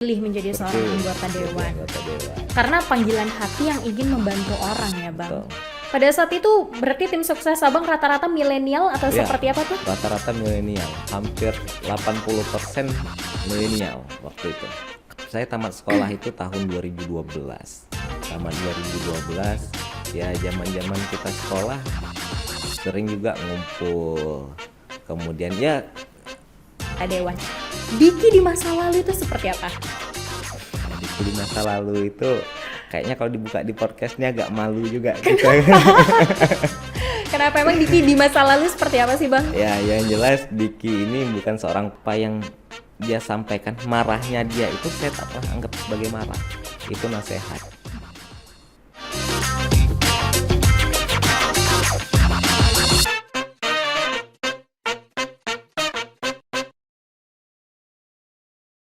pilih menjadi seorang Betul, anggota jadi dewan. anggota dewan. Karena panggilan hati yang ingin membantu orang ya Bang. Betul. Pada saat itu berarti tim sukses Abang rata-rata milenial atau Ya, seperti apa tuh? rata-rata milenial, hampir 80% milenial waktu itu. Saya tamat sekolah itu tahun 2012. Tamat 2012, ya zaman-zaman kita sekolah sering juga ngumpul. Kemudian ya Dewan. Diki di masa lalu itu seperti apa? di masa lalu itu kayaknya kalau dibuka di podcast ini agak malu juga gitu. Kenapa emang Diki di masa lalu seperti apa sih Bang? Ya, yang jelas Diki ini bukan seorang apa yang dia sampaikan marahnya dia itu saya tak pernah anggap sebagai marah. Itu nasihat.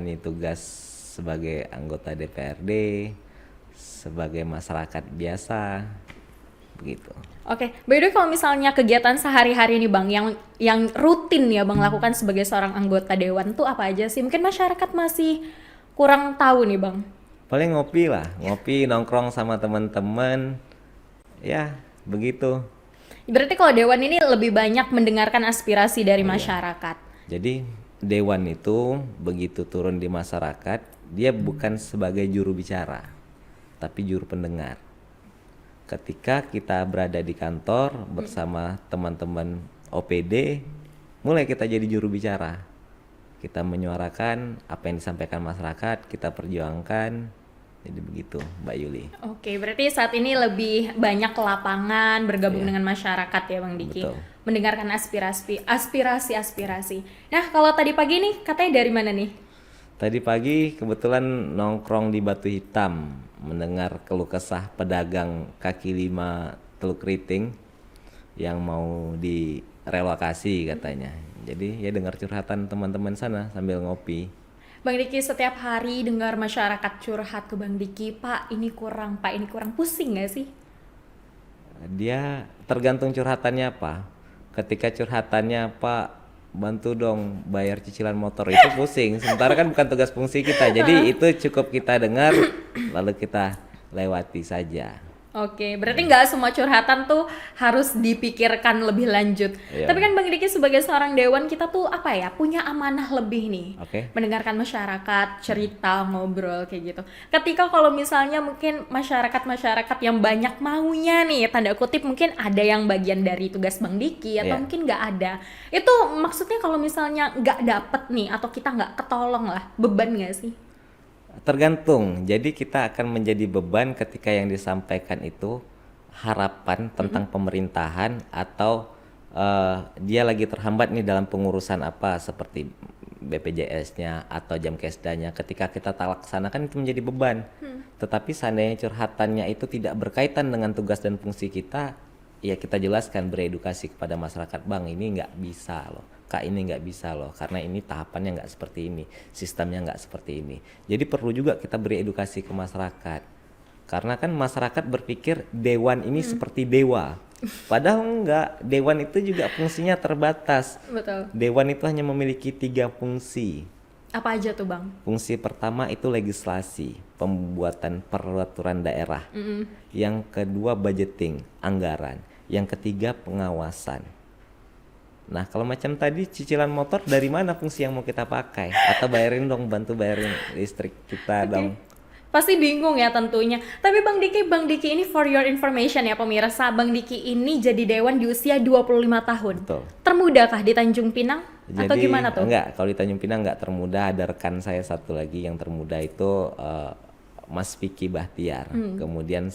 Ini tugas sebagai anggota DPRD, sebagai masyarakat biasa, begitu. Oke, by the way kalau misalnya kegiatan sehari-hari nih Bang yang rutin ya Bang lakukan sebagai seorang anggota dewan tuh apa aja sih? Mungkin masyarakat masih kurang tahu nih Bang. Paling ngopi lah, ngopi nongkrong sama teman-teman, ya begitu. Berarti kalau dewan ini lebih banyak mendengarkan aspirasi dari masyarakat. Jadi dewan itu begitu turun di masyarakat, dia bukan sebagai juru bicara, tapi juru pendengar. Ketika kita berada di kantor bersama teman-teman OPD, mulai kita jadi juru bicara. Kita menyuarakan apa yang disampaikan masyarakat, kita perjuangkan. Jadi begitu, Mbak Yuli. Oke, berarti saat ini lebih banyak ke lapangan, bergabung Iya. dengan masyarakat ya Bang Diki. Betul. Mendengarkan aspirasi. Nah, kalau tadi pagi nih katanya dari mana nih? Tadi pagi kebetulan nongkrong di Batu Hitam, mendengar keluh kesah pedagang kaki lima Teluk Riting yang mau direlokasi katanya. Jadi ya dengar curhatan teman-teman sana sambil ngopi. Bang Diki setiap hari dengar masyarakat curhat ke Bang Diki, Pak ini kurang, pusing gak sih? Dia tergantung curhatannya apa. Ketika curhatannya Pak bantu dong bayar cicilan motor itu pusing. Sementara kan bukan tugas fungsi kita. Jadi itu cukup kita dengar lalu kita lewati saja. Oke, berarti nggak semua curhatan tuh harus dipikirkan lebih lanjut. Iya. Tapi kan Bang Diki sebagai seorang dewan kita tuh apa ya, punya amanah lebih nih. Oke. Mendengarkan masyarakat, cerita, ngobrol kayak gitu. Ketika kalau misalnya mungkin masyarakat yang banyak maunya nih, tanda kutip mungkin ada yang bagian dari tugas Bang Diki atau Iya. mungkin nggak ada. Itu maksudnya kalau misalnya nggak dapet nih atau kita nggak ketolong lah, beban nggak sih? Tergantung. Jadi kita akan menjadi beban ketika yang disampaikan itu harapan tentang pemerintahan atau dia lagi terhambat nih dalam pengurusan apa seperti BPJS-nya atau Jamkesda-nya. Ketika kita tak laksanakan itu menjadi beban. Tetapi seandainya curhatannya itu tidak berkaitan dengan tugas dan fungsi kita, ya kita jelaskan beredukasi kepada masyarakat, Bang ini nggak bisa loh. Kak ini nggak bisa loh karena ini tahapannya nggak seperti ini, sistemnya nggak seperti ini. Jadi perlu juga kita beri edukasi ke masyarakat karena kan masyarakat berpikir dewan ini seperti dewa, padahal enggak. Dewan itu juga fungsinya terbatas. Betul. Dewan itu hanya memiliki 3 fungsi. Apa aja tuh Bang? Fungsi pertama itu legislasi, pembuatan peraturan daerah. Yang kedua budgeting, anggaran. Yang ketiga pengawasan. Nah kalau macam tadi cicilan motor dari mana fungsi yang mau kita pakai? Atau bayarin dong, bantu bayarin listrik kita dong. Pasti bingung ya tentunya. Tapi Bang Diki ini for your information ya pemirsa, Bang Diki ini jadi dewan di usia 25 tahun. Betul. Termuda kah di Tanjung Pinang? Atau Jadi gimana tuh? enggak, kalau di Tanjung Pinang enggak termuda. Ada rekan saya satu lagi yang termuda itu Mas Vicky Bahtiar. Kemudian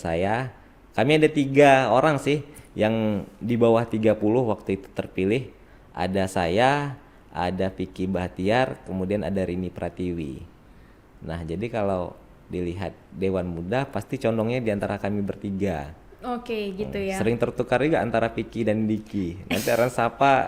kami ada 3 orang sih yang di bawah 30 waktu itu terpilih. Ada saya, ada Vicky Bahtiar, kemudian ada Rini Pratiwi. Nah jadi kalau dilihat dewan muda pasti condongnya di antara kami bertiga. Oke gitu ya. Sering tertukar juga antara Vicky dan Diki. Nanti orang sapa,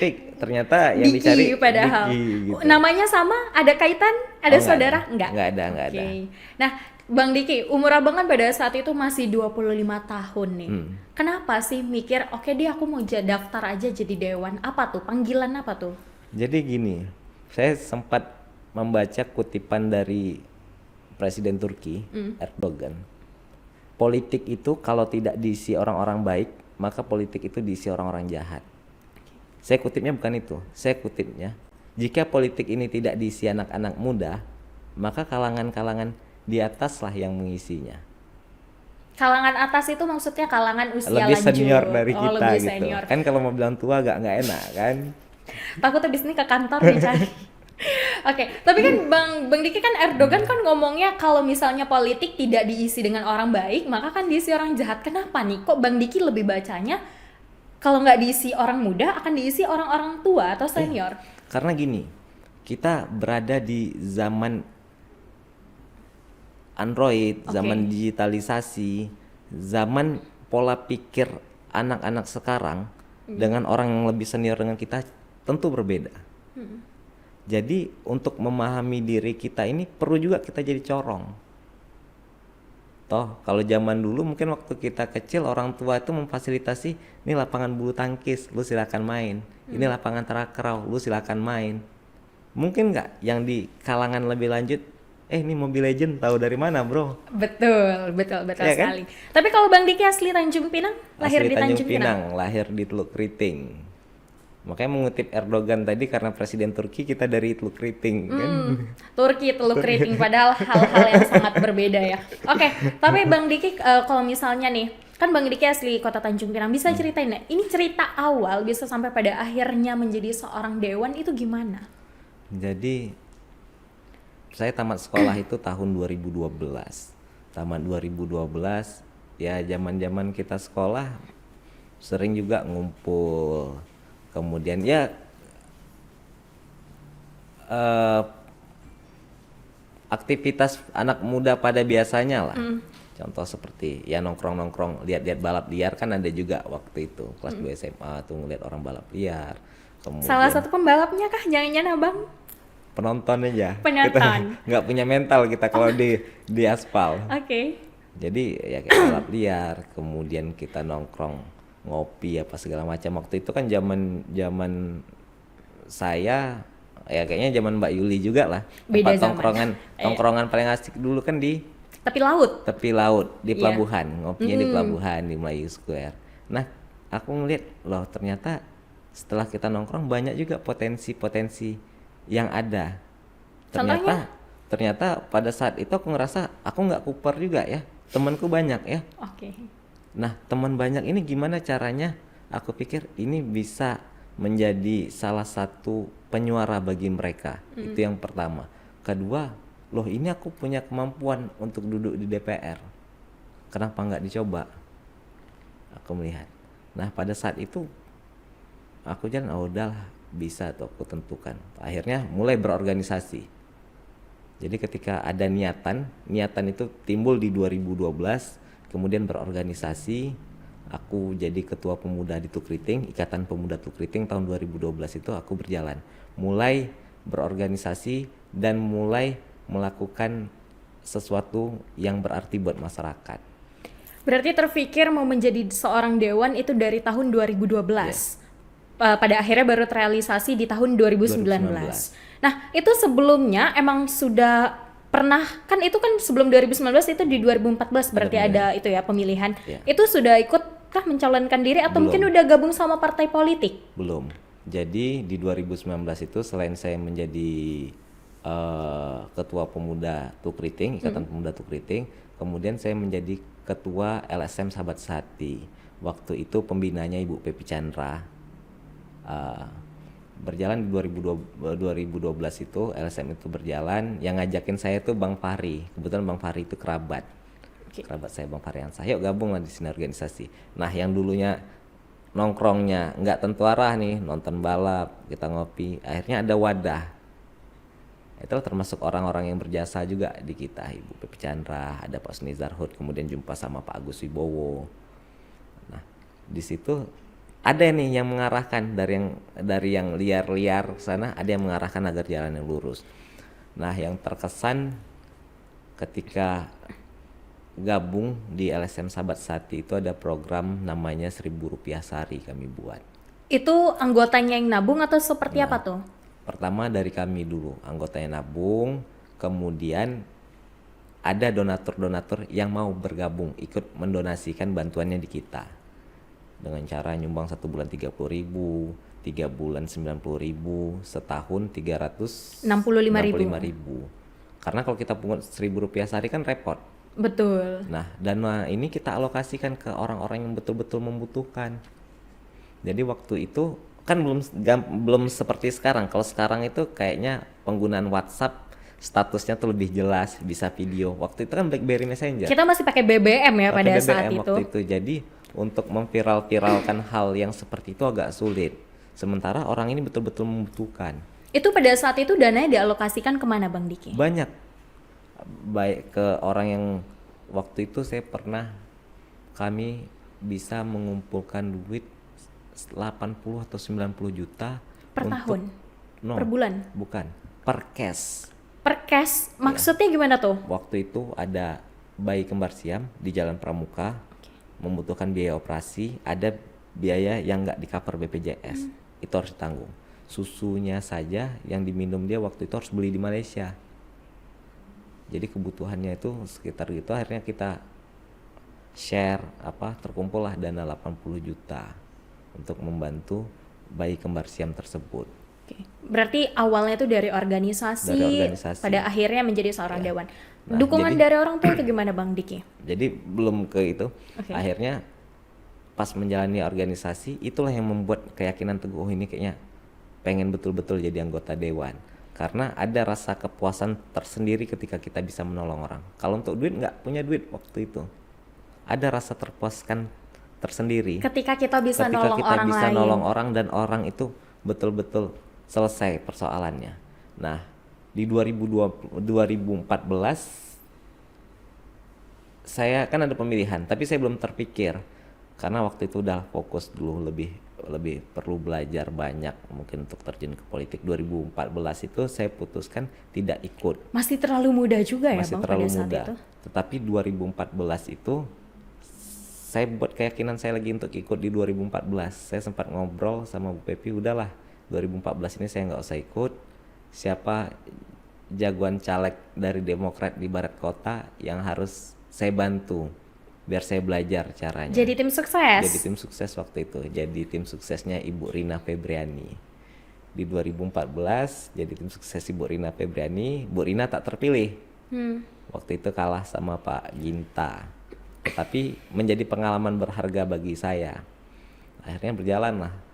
Vick, ternyata yang Diki dicari padahal. Diki gitu. Namanya sama? Ada kaitan? Ada Oh, saudara? enggak ada. Oke. Nah Bang Diki, umur abang kan pada saat itu masih 25 tahun nih. Kenapa sih mikir, oke deh aku mau daftar aja jadi dewan? Apa tuh? Panggilan apa tuh? Jadi gini, saya sempat membaca kutipan dari Presiden Turki, Erdogan. Politik itu kalau tidak diisi orang-orang baik, maka politik itu diisi orang-orang jahat. Saya kutipnya bukan itu, saya kutipnya, jika politik ini tidak diisi anak-anak muda, maka kalangan-kalangan di atas lah yang mengisinya. Kalangan atas itu maksudnya kalangan usia Lebih lanjut. senior dari Oh, kita lebih gitu. senior. Kan kalau mau bilang tua agak nggak enak kan. Takut habis ini ke kantor nih, Chan. Oke, tapi kan Bang Diki kan Erdogan kan ngomongnya kalau misalnya politik tidak diisi dengan orang baik, maka kan diisi orang jahat. Kenapa nih? Kok Bang Diki lebih bacanya kalau nggak diisi orang muda, akan diisi orang-orang tua atau senior? Karena gini, kita berada di zaman Android, zaman digitalisasi, zaman pola pikir anak-anak sekarang dengan orang yang lebih senior dengan kita tentu berbeda. Jadi untuk memahami diri kita ini perlu juga kita jadi corong. Toh kalau zaman dulu mungkin waktu kita kecil orang tua itu memfasilitasi, ini lapangan bulu tangkis, lu silakan main. Ini lapangan takraw, lu silakan main. Mungkin nggak yang di kalangan lebih lanjut, ini Mobile Legend tahu dari mana, bro? Betul Iya kan? sekali. Tapi kalau Bang Diki asli Tanjung Pinang, lahir Asli di Tanjung Pinang. lahir di Teluk Riting. Makanya mengutip Erdogan tadi karena Presiden Turki kita dari Teluk Riting kan. Turki, Teluk Riting, padahal hal-hal yang sangat berbeda ya. Oke, tapi Bang Diki kalau misalnya nih, kan Bang Diki asli kota Tanjung Pinang, bisa ceritain ya, ini cerita awal bisa sampai pada akhirnya menjadi seorang dewan itu gimana? Jadi saya tamat sekolah itu tahun 2012. Tamat 2012 ya zaman-zaman kita sekolah sering juga ngumpul. Kemudian ya aktivitas anak muda pada biasanya lah. Contoh seperti ya nongkrong-nongkrong, lihat-lihat balap liar kan ada juga waktu itu. Kelas 2 SMA tuh ngeliat orang balap liar. Kemudian Salah satu pembalapnya kah? Jangan-jangan Abang? penonton aja. Penonton. Kita nggak punya mental kita kalau di aspal. Oke. Jadi ya kayak balap liar, kemudian kita nongkrong, ngopi apa segala macam. Waktu itu kan zaman saya ya kayaknya zaman Mbak Yuli juga lah. Beda Tempat zaman. tongkrongan paling asik dulu kan di Tapi laut. tepi laut, di Iya. pelabuhan, ngopinya di pelabuhan di Melayu Square. Nah, aku ngeliat loh ternyata setelah kita nongkrong banyak juga potensi-potensi yang ada. Ternyata pada saat itu aku ngerasa aku nggak kuper juga ya, temanku banyak ya. Oke. Nah teman banyak ini gimana caranya? Aku pikir ini bisa menjadi salah satu penyuara bagi mereka. Itu yang pertama. Kedua, loh ini aku punya kemampuan untuk duduk di DPR. Kenapa nggak dicoba? Aku melihat. Nah pada saat itu aku jalan, oh udahlah bisa tuh aku tentukan. Akhirnya mulai berorganisasi. Jadi ketika ada niatan itu timbul di 2012, kemudian berorganisasi. Aku jadi ketua pemuda di Tukriting, Ikatan Pemuda Tukriting tahun 2012 itu aku berjalan. Mulai berorganisasi dan mulai melakukan sesuatu yang berarti buat masyarakat. Berarti terpikir mau menjadi seorang dewan itu dari tahun 2012. Pada akhirnya baru terrealisasi di tahun 2019. Nah, itu sebelumnya emang sudah pernah, kan itu kan sebelum 2019 itu di 2014 berarti ada itu ya pemilihan. Ya. Itu sudah ikutkah mencalonkan diri atau mungkin udah gabung sama partai politik? Belum. Jadi di 2019 itu selain saya menjadi ketua pemuda Tukriting, Ikatan Pemuda Tukriting, kemudian saya menjadi ketua LSM Sahabat Sehati. Waktu itu pembinanya Ibu Pepi Chandra. Berjalan di 2012 itu LSM itu berjalan, yang ngajakin saya tuh Bang Fahri. Kebetulan Bang Fahri itu kerabat saya, Bang Fahri Ansah, yuk gabung lah di sini organisasi. Nah yang dulunya nongkrongnya nggak tentu arah nih, nonton balap, kita ngopi, akhirnya ada wadah. Itulah termasuk orang-orang yang berjasa juga di kita, Ibu Pepi Chandra, ada Pak Snizar Hud, kemudian jumpa sama Pak Agus Wibowo. Nah di situ ada nih yang mengarahkan dari yang liar-liar sana, ada yang mengarahkan agar jalan yang lurus. Nah, yang terkesan ketika gabung di LSM Sahabat Sehati itu ada program namanya Rp1.000 sehari kami buat. Itu anggotanya yang nabung atau seperti apa tuh? Pertama dari kami dulu, anggotanya nabung, kemudian ada donatur-donatur yang mau bergabung ikut mendonasikan bantuannya di kita dengan cara nyumbang 1 bulan 30.000, 3 bulan 90.000, setahun 65.000. Karena kalau kita pungut Rp1.000 sehari kan repot. Betul. Nah, dana ini kita alokasikan ke orang-orang yang betul-betul membutuhkan. Jadi waktu itu kan belum seperti sekarang. Kalau sekarang itu kayaknya penggunaan WhatsApp statusnya tuh lebih jelas, bisa video. Waktu itu kan BlackBerry Messenger. Kita masih pakai BBM ya Pakai pada BBM saat itu. waktu itu. Jadi untuk memviral-viralkan hal yang seperti itu agak sulit. Sementara orang ini betul-betul membutuhkan. Itu pada saat itu dananya dialokasikan kemana Bang Diki? Banyak. Baik ke orang yang waktu itu kami bisa mengumpulkan duit 80 atau 90 juta Per untuk, tahun? no, Per bulan? bukan, per cash. Per cash? Maksudnya gimana tuh? Waktu itu ada bayi kembar siam di Jalan Pramuka, membutuhkan biaya operasi, ada biaya yang nggak di cover BPJS, itu harus ditanggung. Susunya saja yang diminum dia waktu itu harus beli di Malaysia. Jadi kebutuhannya itu sekitar gitu, akhirnya kita share terkumpul lah dana 80 juta untuk membantu bayi kembar siam tersebut. Oke. Berarti awalnya itu dari organisasi, pada akhirnya menjadi seorang dewan. Nah, Dukungan jadi- dari orang tua itu gimana Bang Diki? Jadi belum ke itu. Oke. Akhirnya pas menjalani organisasi itulah yang membuat keyakinan teguh, oh ini kayaknya pengen betul-betul jadi anggota dewan. Karena ada rasa kepuasan tersendiri ketika kita bisa menolong orang. Kalau untuk duit nggak punya duit waktu itu. Ada rasa terpuaskan tersendiri. Ketika kita bisa Ketika nolong kita orang bisa lain. nolong orang dan orang itu betul-betul selesai persoalannya. Nah, di 2014 saya kan ada pemilihan, tapi saya belum terpikir karena waktu itu udah fokus dulu, lebih perlu belajar banyak mungkin untuk terjun ke politik. 2014 itu saya putuskan tidak ikut. Masih terlalu muda juga ya Masih Bang terlalu pada saat muda. itu? Tetapi 2014 itu saya buat keyakinan saya lagi untuk ikut di 2014. Saya sempat ngobrol sama Bu Pepi, udahlah 2014 ini saya nggak usah ikut. Siapa jagoan caleg dari Demokrat di Barat Kota yang harus saya bantu biar saya belajar caranya. Jadi tim sukses? Jadi tim sukses waktu itu. Jadi tim suksesnya Ibu Rina Febriani. Di 2014 jadi tim sukses Ibu Rina Febriani. Bu Rina tak terpilih. Waktu itu kalah sama Pak Ginta. Tapi menjadi pengalaman berharga bagi saya. Akhirnya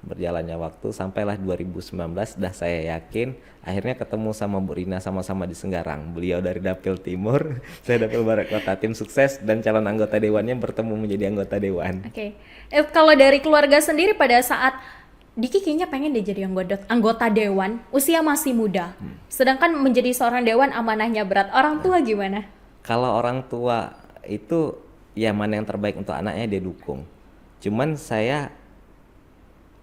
berjalannya waktu sampailah 2019 dah saya yakin, akhirnya ketemu sama Bu Rina sama-sama di Senggarang. Beliau dari Dapil Timur, saya Dapil Barat Kota. Tim sukses dan calon anggota dewannya bertemu menjadi anggota dewan. Oke. Kalau dari keluarga sendiri pada saat Diki kayaknya pengen deh jadi anggota dewan, usia masih muda. Sedangkan menjadi seorang dewan amanahnya berat. Orang tua gimana? Kalau orang tua itu ya mana yang terbaik untuk anaknya dia dukung. Cuman saya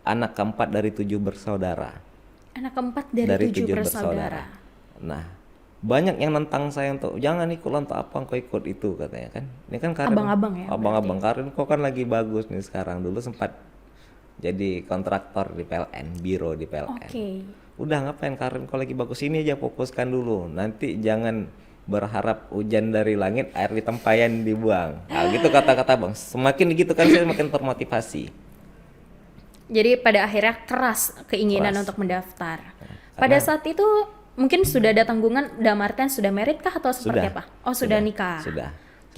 anak keempat dari 7 bersaudara. Anak keempat dari 7 bersaudara. Nah, banyak yang nentang saya untuk jangan ikut lah, untuk apa engkau ikut itu katanya kan. Ini kan Karin, Abang-abang ya, abang-abang Karin kok kan lagi bagus nih sekarang. Dulu sempat jadi kontraktor di PLN, biro di PLN. Oke. Udah ngapain Karin, kok lagi bagus, ini aja fokuskan dulu. Nanti jangan berharap hujan dari langit, air di tempayan dibuang. Nah, gitu kata-kata Bang. Semakin gitu kan saya makin termotivasi. Jadi pada akhirnya keras keinginan Keras. untuk mendaftar. Pada saat itu mungkin sudah ada tanggungan, dalam artian sudah merit kah atau seperti apa? Oh sudah nikah. Sudah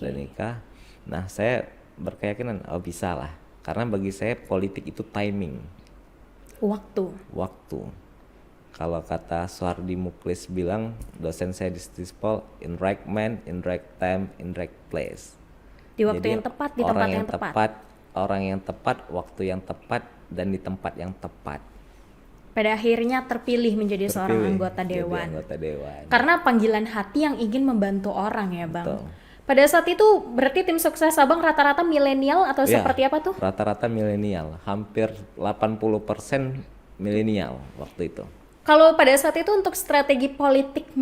nikah. Nah saya berkeyakinan bisa lah. Karena bagi saya politik itu timing. Waktu. Kalau kata Soehardi Muklis bilang, dosen saya di Stispol, in right man, in right time, in right place. Di waktu Jadi, yang tepat, di tempat yang tepat. Orang yang tepat, waktu yang tepat, dan di tempat yang tepat. Pada akhirnya terpilih menjadi seorang Terpilih anggota jadi dewan. anggota dewan. Karena panggilan hati yang ingin membantu orang ya Bang. Betul. Pada saat itu berarti tim sukses Abang rata-rata milenial atau Ya, seperti apa tuh? Rata-rata milenial, hampir 80% milenial waktu itu. Kalau pada saat itu untuk strategi politik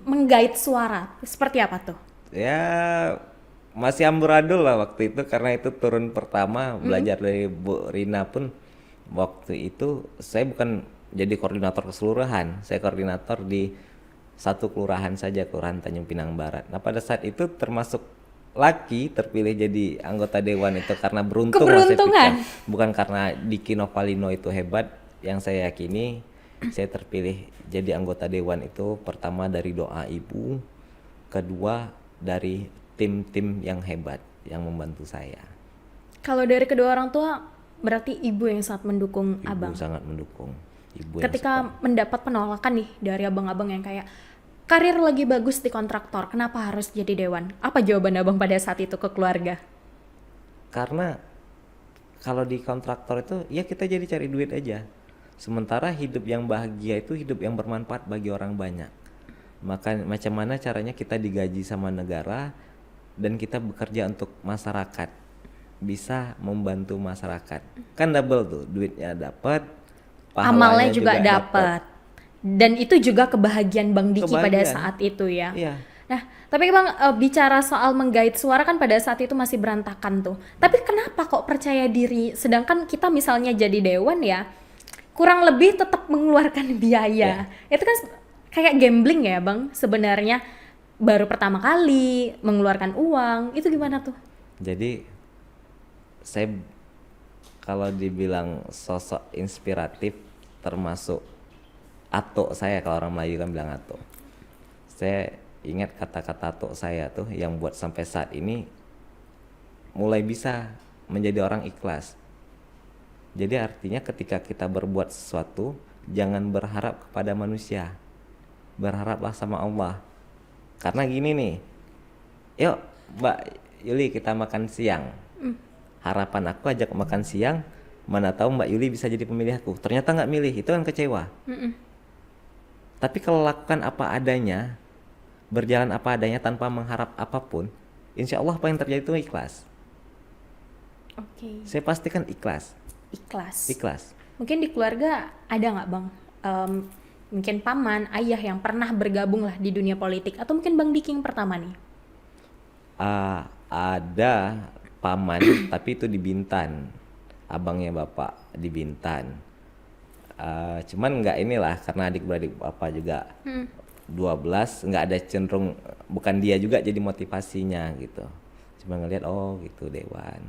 menggait suara, seperti apa tuh? Ya masih amburadul lah waktu itu karena itu turun pertama belajar dari Bu Rina pun waktu itu saya bukan jadi koordinator keseluruhan. Saya koordinator di satu kelurahan saja, Kelurahan Tanjung Pinang Barat. Nah pada saat itu termasuk laki terpilih jadi anggota dewan itu karena beruntung lah saya Keberuntungan. pikir. Bukan karena Diki Novalino itu hebat. Yang saya yakini saya terpilih jadi anggota dewan itu pertama dari doa ibu, kedua dari tim-tim yang hebat yang membantu saya. Kalau dari kedua orang tua, berarti ibu yang sangat mendukung Ibu abang. sangat mendukung. Ibu yang Ketika mendapat penolakan nih dari abang-abang yang kayak karir lagi bagus di kontraktor, kenapa harus jadi dewan? Apa jawaban abang pada saat itu ke keluarga? karena kalau di kontraktor itu ya kita jadi cari duit aja. Sementara hidup yang bahagia itu hidup yang bermanfaat bagi orang banyak. Maka macam mana caranya kita digaji sama negara dan kita bekerja untuk masyarakat, bisa membantu masyarakat. Kan double tuh, duitnya dapat, Amalnya pahalanya juga dapat. Dan itu juga kebahagiaan Bang Diki pada Kebahagiaan. saat itu ya. Iya. Nah, tapi Bang bicara soal menggait suara kan pada saat itu masih berantakan tuh. Tapi kenapa kok percaya diri? Sedangkan kita misalnya jadi dewan ya, kurang lebih tetap mengeluarkan biaya. Itu kan kayak gambling ya Bang sebenarnya. Baru pertama kali mengeluarkan uang, itu gimana tuh? Jadi saya kalau dibilang sosok inspiratif termasuk atuk saya, kalau orang Melayu kan bilang atuk. Saya ingat kata-kata atuk saya tuh yang buat sampai saat ini mulai bisa menjadi orang ikhlas. Jadi artinya ketika kita berbuat sesuatu jangan berharap kepada manusia, berharaplah sama Allah. Karena gini nih, yuk Mbak Yuli kita makan siang. Harapan aku ajak makan siang, mana tahu Mbak Yuli bisa jadi pemilih aku. Ternyata nggak milih, itu kan kecewa. Tapi kalau lakukan apa adanya, berjalan apa adanya tanpa mengharap apapun, insya Allah apa yang terjadi itu ikhlas. Oke. Saya pastikan ikhlas. Ikhlas. Mungkin di keluarga ada nggak Bang? Mungkin paman, ayah yang pernah bergabung lah di dunia politik, atau mungkin Bang Diki yang pertama nih? Ada paman, tapi itu di Bintan. Abangnya bapak di Bintan. Cuman nggak inilah karena adik-beradik bapak juga 12, nggak ada cenderung, bukan dia juga jadi motivasinya gitu. Cuma ngelihat oh gitu dewan.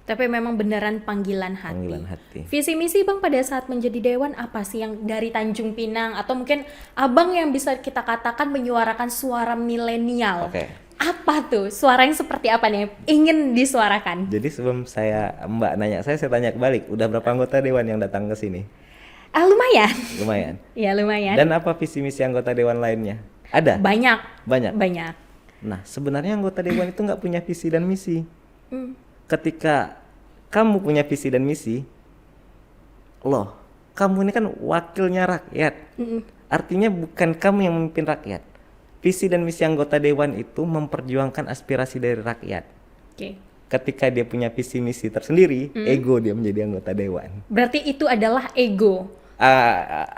Tapi memang beneran panggilan hati. Panggilan hati. Visi misi Bang pada saat menjadi dewan apa sih yang dari Tanjung Pinang, atau mungkin Abang yang bisa kita katakan menyuarakan suara milenial? Oke. Apa tuh? Suara yang seperti apa nih? Ingin disuarakan? Jadi sebelum Mbak nanya saya tanya balik, udah berapa anggota dewan yang datang ke sini? Lumayan. Lumayan. Ya lumayan. Dan apa visi misi anggota dewan lainnya? Ada? Banyak. Banyak. Nah, sebenarnya anggota dewan itu nggak punya visi dan misi. Ketika kamu punya visi dan misi, loh, kamu ini kan wakilnya rakyat. Artinya bukan kamu yang memimpin rakyat. Visi dan misi anggota dewan itu memperjuangkan aspirasi dari rakyat. Oke. Ketika dia punya visi misi tersendiri, ego dia menjadi anggota dewan. Berarti itu adalah ego.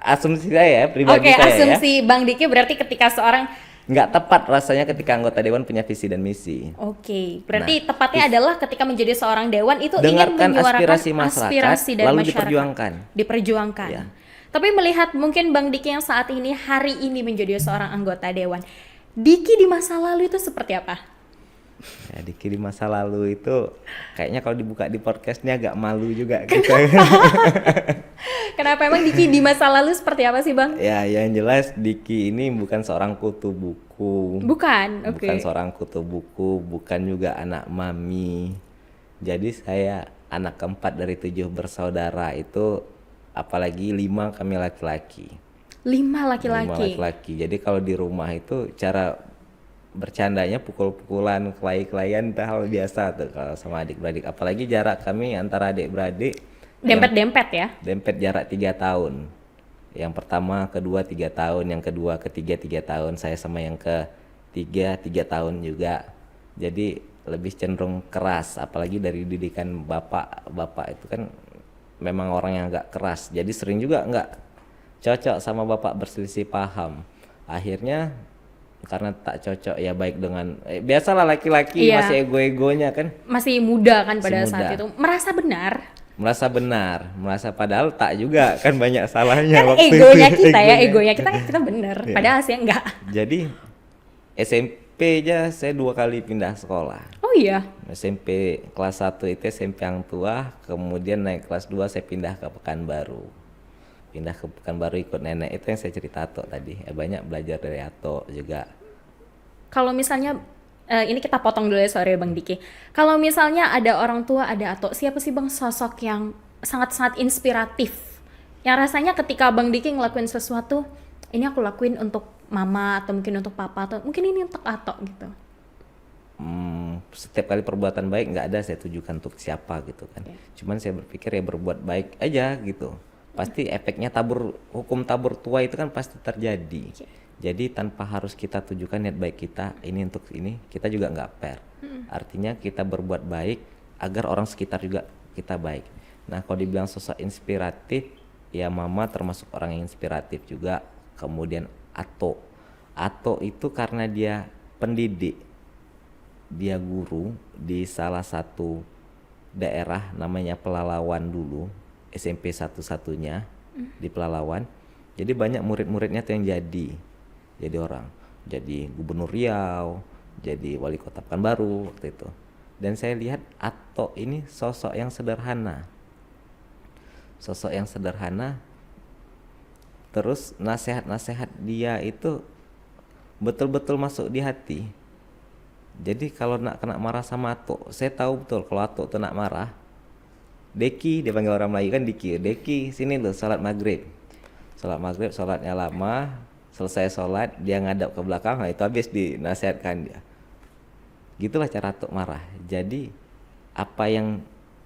Asumsi saya pribadi Oke, saya asumsi Bang Diki berarti ketika seorang nggak tepat rasanya ketika anggota dewan punya visi dan misi. Oke, berarti tepatnya adalah ketika menjadi seorang dewan itu ingin Dengarkan menyuarakan aspirasi masyarakat, aspirasi dari lalu masyarakat. diperjuangkan. Ya. Tapi melihat mungkin Bang Diki yang saat ini hari ini menjadi seorang anggota dewan, Diki di masa lalu itu seperti apa? Ya, Diki di masa lalu itu kayaknya kalau dibuka di podcastnya agak malu juga gitu. Kenapa emang Diki di masa lalu seperti apa sih Bang? Ya, yang jelas Diki ini bukan seorang kutu buku. Bukan, oke. Bukan seorang kutu buku, bukan juga anak mami. Jadi saya anak keempat dari 7 bersaudara itu, apalagi 5 kami laki-laki. 5 5 laki-laki. laki-laki. Jadi kalau di rumah itu cara bercandanya pukul-pukulan, kelai-kelaian itu hal biasa tuh kalau sama adik-beradik. Apalagi jarak kami antara adik-beradik Dempet-dempet ya? dempet jarak 3 tahun. Yang pertama, kedua 3 tahun, yang kedua, ketiga 3 tahun. Saya sama yang ketiga 3 tahun juga. Jadi lebih cenderung keras, apalagi dari didikan bapak itu kan memang orang yang agak keras. Jadi sering juga nggak cocok sama bapak, berselisih paham. Akhirnya karena tak cocok ya baik dengan biasalah laki-laki Iya. masih ego-egonya kan. Masih muda kan pada Masih saat muda. itu. Merasa benar. merasa benar, merasa padahal tak juga kan banyak salahnya Kan waktu egonya itu. kita ya, egonya kita bener, Iya. padahal sih enggak. Jadi SMP aja saya 2 kali pindah sekolah. Oh iya. SMP kelas 1 itu SMP yang tua, kemudian naik kelas 2 saya pindah ke Pekanbaru. Pindah ke Pekanbaru ikut nenek, itu yang saya cerita Ato tadi. Banyak belajar dari Ato juga. Kalau misalnya ini kita potong dulu ya, sorry Bang Diki. Kalau misalnya ada orang tua, ada Ato, siapa sih Bang sosok yang sangat-sangat inspiratif? Yang rasanya ketika Bang Diki ngelakuin sesuatu, ini aku lakuin untuk mama atau mungkin untuk papa atau mungkin ini untuk Ato gitu. Setiap kali perbuatan baik nggak ada saya tujukan untuk siapa gitu kan. Cuman saya berpikir ya berbuat baik aja gitu. Pasti efeknya hukum tabur tua itu kan pasti terjadi. Jadi tanpa harus kita tujukan niat baik kita ini untuk ini, kita juga nggak fair. Artinya kita berbuat baik agar orang sekitar juga kita baik. Nah kalau dibilang sosok inspiratif, ya mama termasuk orang yang inspiratif juga. Kemudian Ato itu karena dia pendidik, dia guru di salah satu daerah namanya Pelalawan dulu, SMP satu-satunya di Pelalawan. Jadi banyak murid-muridnya tuh yang jadi orang, jadi gubernur Riau, jadi wali kota Pekanbaru waktu itu. Dan saya lihat Ato ini sosok yang sederhana, terus nasihat-nasihat dia itu betul-betul masuk di hati. Jadi kalau nak kena marah sama Ato, saya tahu betul kalau Ato tuh nak marah, Deki, dia panggil orang Melayu kan Deki sini loh sholat maghrib, sholatnya lama, selesai sholat dia ngadap ke belakang, nah itu habis dinasihatkan dia. Gitulah cara Ato marah. Jadi apa yang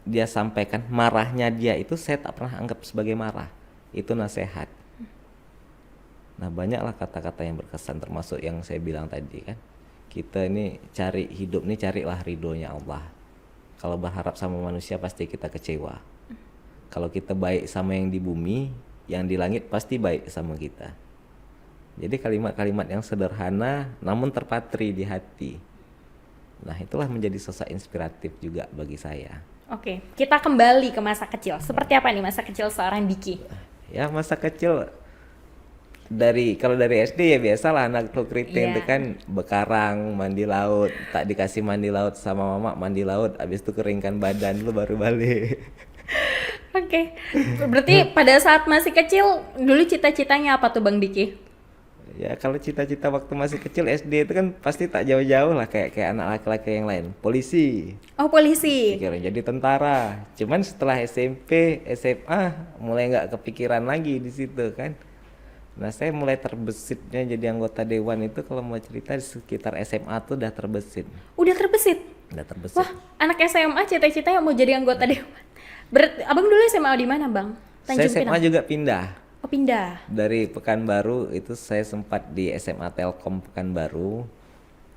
dia sampaikan, marahnya dia itu saya tak pernah anggap sebagai marah, itu nasihat. Nah banyaklah kata-kata yang berkesan, termasuk yang saya bilang tadi kan, kita ini cari hidup nih, carilah ridhonya Allah. Kalau berharap sama manusia pasti kita kecewa. Kalau kita baik sama yang di bumi, yang di langit pasti baik sama kita. Jadi kalimat-kalimat yang sederhana namun terpatri di hati. Nah itulah menjadi sosok inspiratif juga bagi saya. Oke, kita kembali ke masa kecil. Seperti apa nih masa kecil seorang Diki? Ya masa kecil, kalau dari SD ya biasalah anak tuh keriting itu kan bekarang, mandi laut, tak dikasih mandi laut sama mama, mandi laut, habis itu keringkan badan lu baru balik. Oke. Berarti pada saat masih kecil dulu cita-citanya apa tuh Bang Diki? Ya kalau cita-cita waktu masih kecil SD itu kan pasti tak jauh-jauh lah kayak anak laki-laki yang lain, polisi. Oh, polisi. Pikiran jadi tentara. Cuman setelah SMP, SMA mulai nggak kepikiran lagi di situ kan. Nah saya mulai terbesitnya jadi anggota dewan itu kalau mau cerita di sekitar SMA tuh udah terbesit. Udah terbesit? Udah terbesit. Wah, anak SMA cita-citanya mau jadi anggota dewan. Abang dulu SMA di mana Bang? Saya SMA juga pindah. Oh pindah. Dari Pekanbaru itu saya sempat di SMA Telkom Pekanbaru.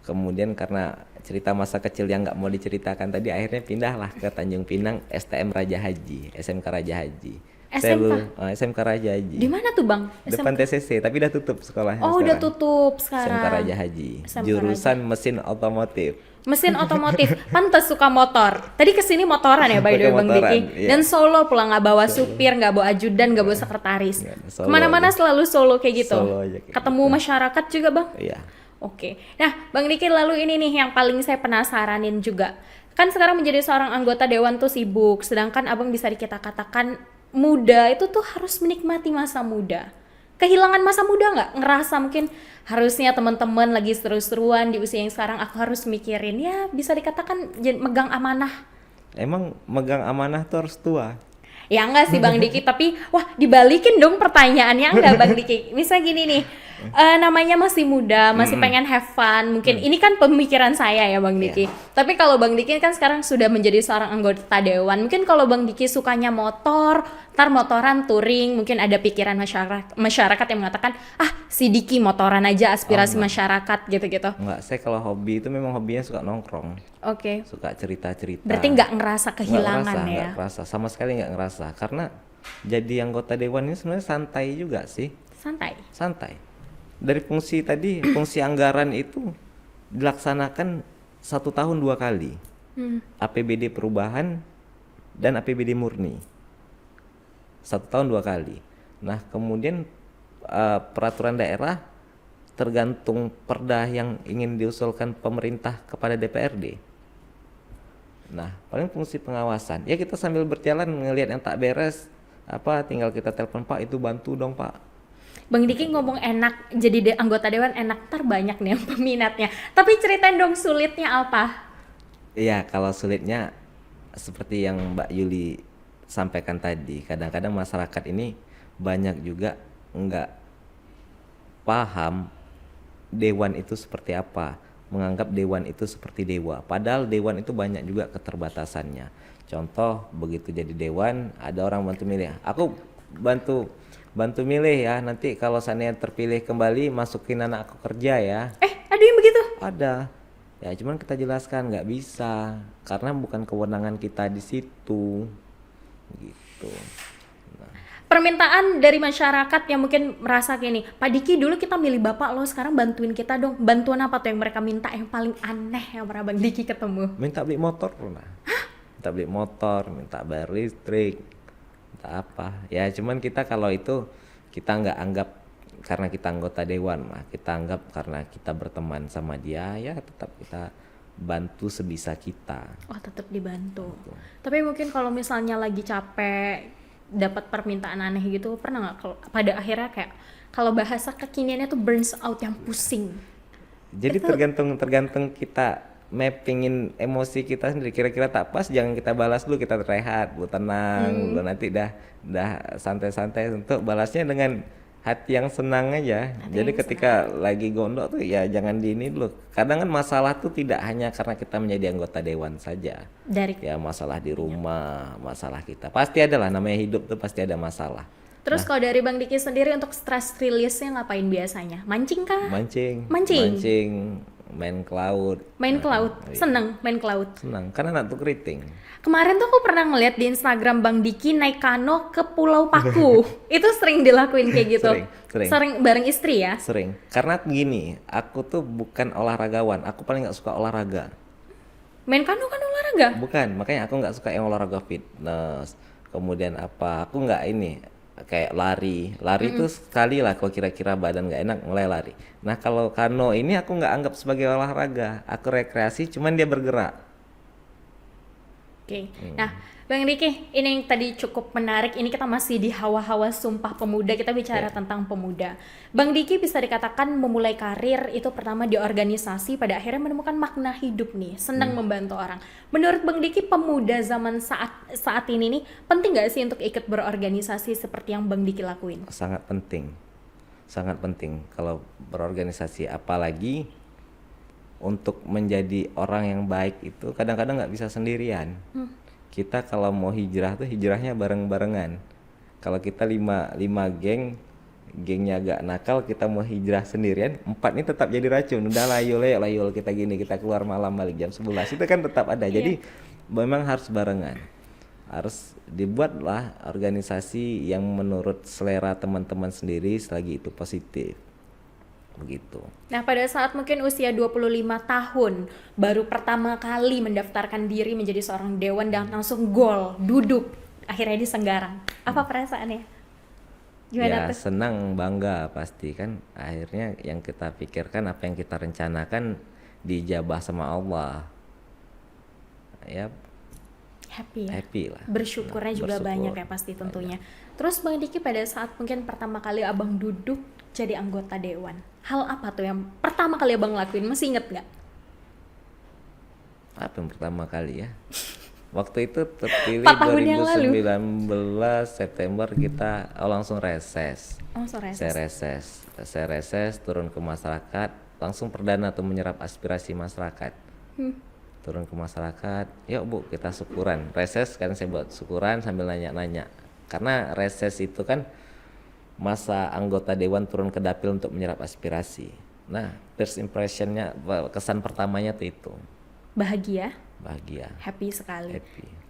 Kemudian karena cerita masa kecil yang nggak mau diceritakan tadi, akhirnya pindahlah ke Tanjung Pinang STM Raja Haji, SMK Raja Haji. SMK Raja Haji. Di mana tuh Bang? Depan TCC, tapi udah tutup sekolahnya. Oh, udah tutup sekarang. SMK Raja Haji. Jurusan mesin otomotif. Mesin otomotif. Pantes suka motor. Tadi kesini motoran ya by the way Bang Diki. Iya. Dan solo pulang, nggak bawa supir, nggak bawa ajudan, nggak bawa sekretaris. Kemana-mana selalu solo kayak gitu. Solo aja kayak ketemu gitu. Masyarakat juga Bang. Iya. Oke. Nah Bang Diki, lalu ini nih yang paling saya penasaranin juga. Kan sekarang menjadi seorang anggota dewan tuh sibuk. Sedangkan Abang bisa kita katakan muda itu tuh harus menikmati masa muda. Kehilangan masa muda nggak? Ngerasa mungkin harusnya teman-teman lagi seru-seruan di usia yang sekarang aku harus mikirin, ya bisa dikatakan megang amanah. Emang megang amanah tuh harus tua? Ya enggak sih Bang Diki, tapi wah dibalikin dong pertanyaannya enggak Bang Diki. Misalnya gini nih, namanya masih muda, masih pengen have fun. Mungkin ini kan pemikiran saya ya Bang Diki. Tapi kalau Bang Diki kan sekarang sudah menjadi seorang anggota dewan. Mungkin kalau Bang Diki sukanya motor, ntar motoran touring, mungkin ada pikiran masyarakat yang mengatakan, ah si Diki motoran aja, aspirasi masyarakat gitu-gitu. Enggak, saya kalau hobi itu memang hobinya suka nongkrong. Oke. Suka cerita-cerita. Berarti nggak ngerasa kehilangan ya? Nggak ngerasa, sama sekali nggak ngerasa. Karena jadi anggota dewan ini sebenarnya santai juga sih. Santai. Dari fungsi anggaran itu dilaksanakan 1 tahun 2 kali. APBD perubahan dan APBD murni. 1 tahun 2 kali. Nah, kemudian peraturan daerah tergantung perda yang ingin diusulkan pemerintah kepada DPRD. Nah, paling fungsi pengawasan. Ya kita sambil berjalan ngelihat yang tak beres, tinggal kita telepon, Pak itu bantu dong Pak. Bang Diki ngomong enak, jadi anggota dewan enak, banyak nih yang peminatnya. Tapi ceritain dong sulitnya apa? Iya, kalau sulitnya seperti yang Mbak Yuli sampaikan tadi, kadang-kadang masyarakat ini banyak juga nggak paham dewan itu seperti apa, menganggap dewan itu seperti dewa, padahal dewan itu banyak juga keterbatasannya. Contoh, begitu jadi dewan ada orang bantu milih, aku bantu milih ya, nanti kalau seandainya terpilih kembali masukin anak aku kerja ya. Ada yang begitu? Ada ya, cuman kita jelaskan nggak bisa karena bukan kewenangan kita di situ gitu. Permintaan dari masyarakat yang mungkin merasa gini, Pak Diki dulu kita milih bapak lo, sekarang bantuin kita dong. Bantuan apa tuh yang mereka minta yang paling aneh yang pernah Bang Diki ketemu? Minta beli motor pernah. Minta beli motor, minta bayar listrik, minta apa ya. Cuman kita kalau itu kita nggak anggap karena kita anggota dewan mah, kita anggap karena kita berteman sama dia ya, tetap kita bantu sebisa kita. Oh, tetap dibantu. Betul. Tapi mungkin kalau misalnya lagi capek dapat permintaan aneh gitu, pernah nggak kalau pada akhirnya kayak kalau bahasa kekiniannya tuh burns out, yang pusing? Jadi itu tergantung kita mappingin emosi kita sendiri, kira-kira tak pas jangan kita balas dulu, kita rehat, tenang dulu, nanti dah santai-santai untuk balasnya dengan hati yang senang aja. Jadi ketika lagi gondok tuh ya jangan diini dulu. Kadang kan masalah tuh tidak hanya karena kita menjadi anggota dewan saja. Ya masalah di rumah, masalah kita. Pasti ada lah, namanya hidup tuh pasti ada masalah. Terus kalau dari Bang Diki sendiri untuk stress release-nya ngapain biasanya? Mancing kah? Mancing, main ke laut. Main ke laut? Seneng main ke laut? Senang, karena anak tuh keriting. Kemarin tuh aku pernah ngeliat di Instagram Bang Diki naik kano ke Pulau Paku. Itu sering dilakuin kayak gitu? Sering bareng istri ya? Sering, karena gini, aku tuh bukan olahragawan, aku paling gak suka olahraga. Main kano kan olahraga? Bukan, makanya aku gak suka yang olahraga fitness. Kemudian aku gak ini kayak lari itu sekali lah kalau kira-kira badan gak enak mulai lari. Nah kalau kano ini aku nggak anggap sebagai olahraga, aku rekreasi, cuman dia bergerak. Oke. Nah Bang Diki, ini yang tadi cukup menarik. Ini kita masih di hawa-hawa Sumpah Pemuda, kita bicara tentang pemuda. Bang Diki bisa dikatakan memulai karir itu pertama di organisasi, pada akhirnya menemukan makna hidup nih, senang membantu orang. Menurut Bang Diki, pemuda zaman saat ini nih penting nggak sih untuk ikut berorganisasi seperti yang Bang Diki lakuin? Sangat penting kalau berorganisasi, apalagi untuk menjadi orang yang baik itu kadang-kadang nggak bisa sendirian. Kita kalau mau hijrah tuh hijrahnya bareng-barengan. Kalau kita 5 gengnya agak nakal, kita mau hijrah sendirian, 4 ini tetap jadi racun. Udah layul kita gini, kita keluar malam balik jam 11, itu kan tetap ada. Jadi memang harus barengan. Harus dibuatlah organisasi yang menurut selera teman-teman sendiri selagi itu positif. Begitu. Nah pada saat mungkin usia 25 tahun baru pertama kali mendaftarkan diri menjadi seorang dewan dan langsung gol, duduk, akhirnya di Senggarang, apa perasaannya? Gimana tuh? Senang, bangga pasti kan, akhirnya yang kita pikirkan, apa yang kita rencanakan dijabah sama Allah ya. Happy lah. Bersyukurnya juga banyak ya pasti tentunya. Terus Bang Diki pada saat mungkin pertama kali abang duduk jadi anggota dewan, hal apa tuh yang pertama kali abang lakuin, masih inget nggak? Apa yang pertama kali ya? Waktu itu terpilih 2019 September kita langsung reses. Saya reses turun ke masyarakat, langsung perdana tuh menyerap aspirasi masyarakat. Turun ke masyarakat, yuk Bu kita syukuran. Reses kan saya buat syukuran sambil nanya-nanya. Karena reses itu kan masa anggota dewan turun ke dapil untuk menyerap aspirasi. Nah, first impressionnya, kesan pertamanya tuh itu. Bahagia. Happy sekali.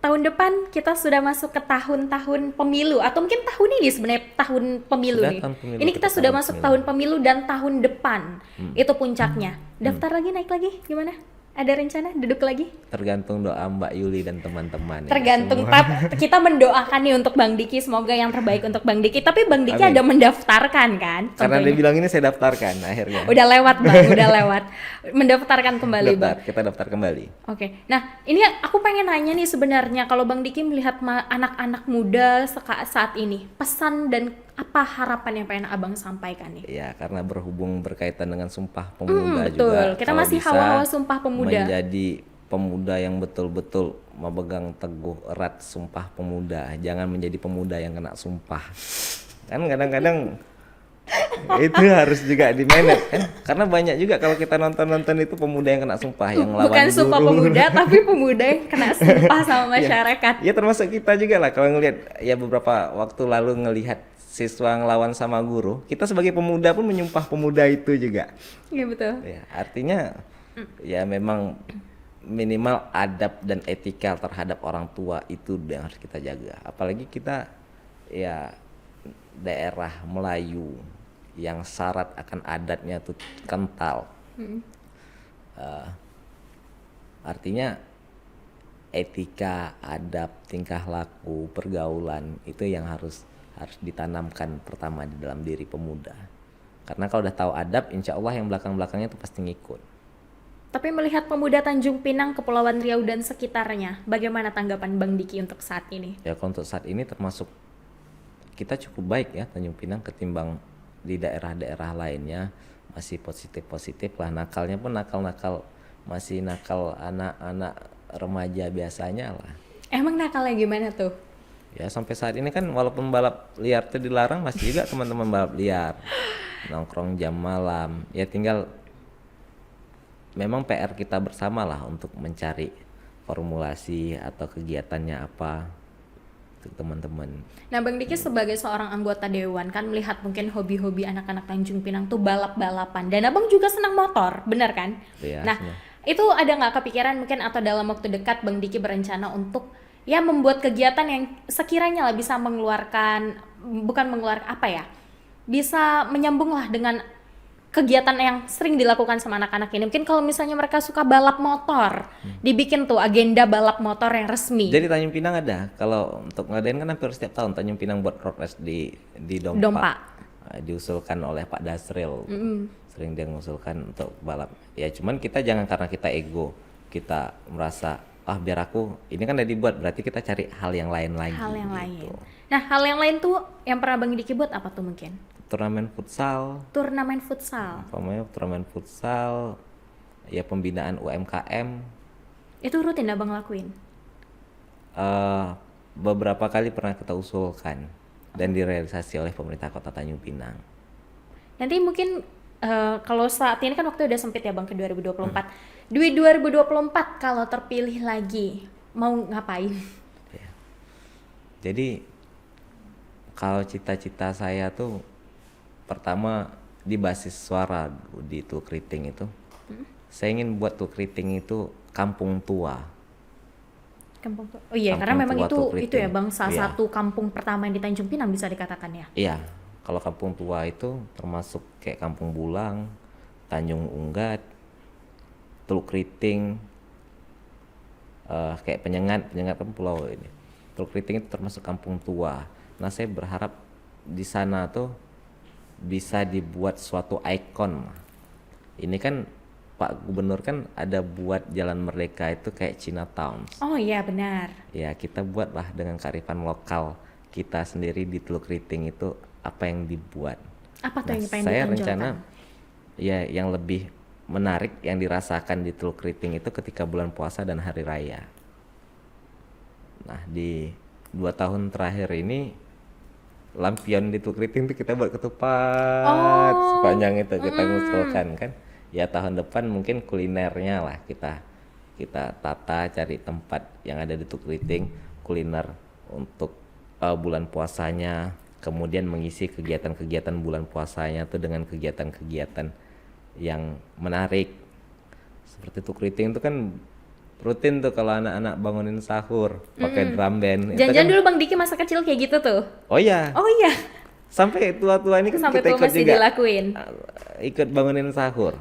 Tahun depan kita sudah masuk ke tahun-tahun pemilu, atau mungkin tahun ini sebenarnya tahun pemilu nih. Ini kita sudah masuk tahun pemilu dan tahun depan itu puncaknya. Daftar lagi, naik lagi, gimana? Ada rencana duduk lagi? Tergantung doa Mbak Yuli dan teman-teman. Tergantung, kita mendoakan nih untuk Bang Diki, semoga yang terbaik untuk Bang Diki. Tapi Bang Diki Amin. ada mendaftarkan kan? Karena tentunya. dia bilang ini saya daftarkan akhirnya. Udah lewat Bang, udah lewat. Mendaftarkan kembali Bang. Kita daftar kembali. Oke, nah ini aku pengen nanya nih sebenarnya, kalau Bang Diki melihat anak-anak muda saat ini, pesan dan apa harapan yang pengen Abang sampaikan nih? Ya, karena berkaitan dengan Sumpah Pemuda Betul, juga. kita kalau masih bisa hawa-hawa Sumpah Pemuda. Menjadi pemuda yang betul-betul memegang teguh erat Sumpah Pemuda. Jangan menjadi pemuda yang kena sumpah. Kan kadang-kadang itu harus juga di-manage kan. Karena banyak juga kalau kita nonton itu pemuda yang kena sumpah, yang lawan Bukan Sumpah guru. Pemuda, tapi pemuda yang kena sumpah sama masyarakat. Ya termasuk kita juga lah kalau ngelihat ya beberapa waktu lalu ngelihat siswa ngelawan sama guru, kita sebagai pemuda pun menyumpah pemuda itu juga. Iya betul. Ya, artinya ya memang minimal adab dan etika terhadap orang tua itu yang harus kita jaga. Apalagi kita ya daerah Melayu yang syarat akan adatnya tuh kental. Artinya etika, adab, tingkah laku, pergaulan itu yang harus ditanamkan pertama di dalam diri pemuda. Karena kalau udah tahu adab, insya Allah yang belakang-belakangnya itu pasti ngikut. Tapi melihat pemuda Tanjung Pinang, Kepulauan Riau dan sekitarnya, bagaimana tanggapan Bang Diki untuk saat ini? Ya kalau untuk saat ini termasuk kita cukup baik ya Tanjung Pinang ketimbang di daerah-daerah lainnya, masih positif lah. Nakalnya pun masih nakal anak-anak remaja biasanya lah. Emang nakalnya gimana tuh? Ya sampai saat ini kan walaupun balap liar itu dilarang, masih juga teman-teman balap liar nongkrong jam malam. Ya tinggal memang PR kita bersama lah untuk mencari formulasi atau kegiatannya apa untuk teman-teman. Nah Bang Diki sebagai seorang anggota dewan kan melihat mungkin hobi-hobi anak-anak Tanjung Pinang tuh balap-balapan, dan Abang juga senang motor, benar kan? Ya, nah itu ada nggak kepikiran mungkin atau dalam waktu dekat Bang Diki berencana untuk ya membuat kegiatan yang sekiranya lah bisa bisa menyambung lah dengan kegiatan yang sering dilakukan sama anak-anak ini. Mungkin kalau misalnya mereka suka balap motor, dibikin tuh agenda balap motor yang resmi. Jadi Tanjung Pinang ada, kalau untuk ngadain kan hampir setiap tahun Tanjung Pinang buat road race di Dompa. Diusulkan oleh Pak Dasril, sering dia mengusulkan untuk balap. Ya cuman kita jangan karena kita ego, kita merasa biar aku ini kan udah dibuat, berarti kita cari hal yang lain lagi. Hal yang gitu. lain. Nah hal yang lain tuh yang pernah Bang Diki buat apa tuh mungkin? Turnamen futsal. Umpamanya turnamen futsal, ya pembinaan UMKM. Itu rutin Abang lakuin? Beberapa kali pernah kita usulkan dan direalisasi oleh pemerintah Kota Tanjung Pinang. Nanti mungkin kalau saat ini kan waktu udah sempit ya Bang ke 2024. Di 2024 kalau terpilih lagi mau ngapain? Ya. Jadi kalau cita-cita saya tuh pertama di basis suara di Teluk Riting itu, saya ingin buat Teluk Riting itu kampung tua. Oh iya, karena memang itu ya Bang salah iya. satu kampung pertama yang di Tanjung Pinang bisa dikatakan ya. Iya, kalau kampung tua itu termasuk kayak Kampung Bulang, Tanjung Unggat, Teluk Riting, kayak Penyengat kan pulau ini. Teluk Riting itu termasuk kampung tua. Nah saya berharap di sana tuh bisa dibuat suatu ikon. Ini kan Pak Gubernur kan ada buat Jalan Merdeka itu kayak Chinatown. Oh iya benar. Ya kita buatlah dengan kearifan lokal kita sendiri di Teluk Riting itu apa yang dibuat. Apa tuh yang pengen saya ditonjolkan? rencana ya yang lebih menarik yang dirasakan di Teluk Riting itu ketika bulan puasa dan hari raya. Nah di 2 tahun terakhir ini lampion di Teluk Riting itu kita buat ketupat sepanjang itu kita ngusulkan kan. Ya tahun depan mungkin kulinernya lah kita tata, cari tempat yang ada di Teluk Riting kuliner untuk bulan puasanya, kemudian mengisi kegiatan-kegiatan bulan puasanya tuh dengan kegiatan-kegiatan yang menarik. Seperti Teluk Riting itu kan rutin tuh kalau anak-anak bangunin sahur pakai drum band. Jangan-jangan dulu Bang Diki masa kecil kayak gitu tuh? Oh iya. Sampai Sampai tua-tua ini kan sampai kita tua ikut masih juga dilakuin. ikut bangunin sahur.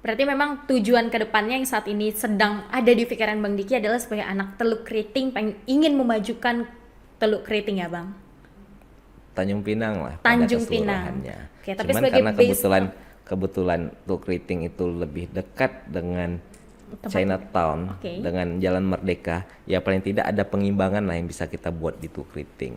Berarti memang tujuan kedepannya yang saat ini sedang ada di pikiran Bang Diki adalah sebagai anak Teluk Keriting ingin memajukan Teluk Keriting ya Bang? Tanjung Pinang lah Tanjung pada Pinang. keseluruhannya. Oke, tapi Cuman sebagai karena base kebetulan Teluk Keriting itu lebih dekat dengan tempat- Chinatown, Oke. dengan Jalan Merdeka, ya paling tidak ada pengimbangan lah yang bisa kita buat di Teluk Keriting.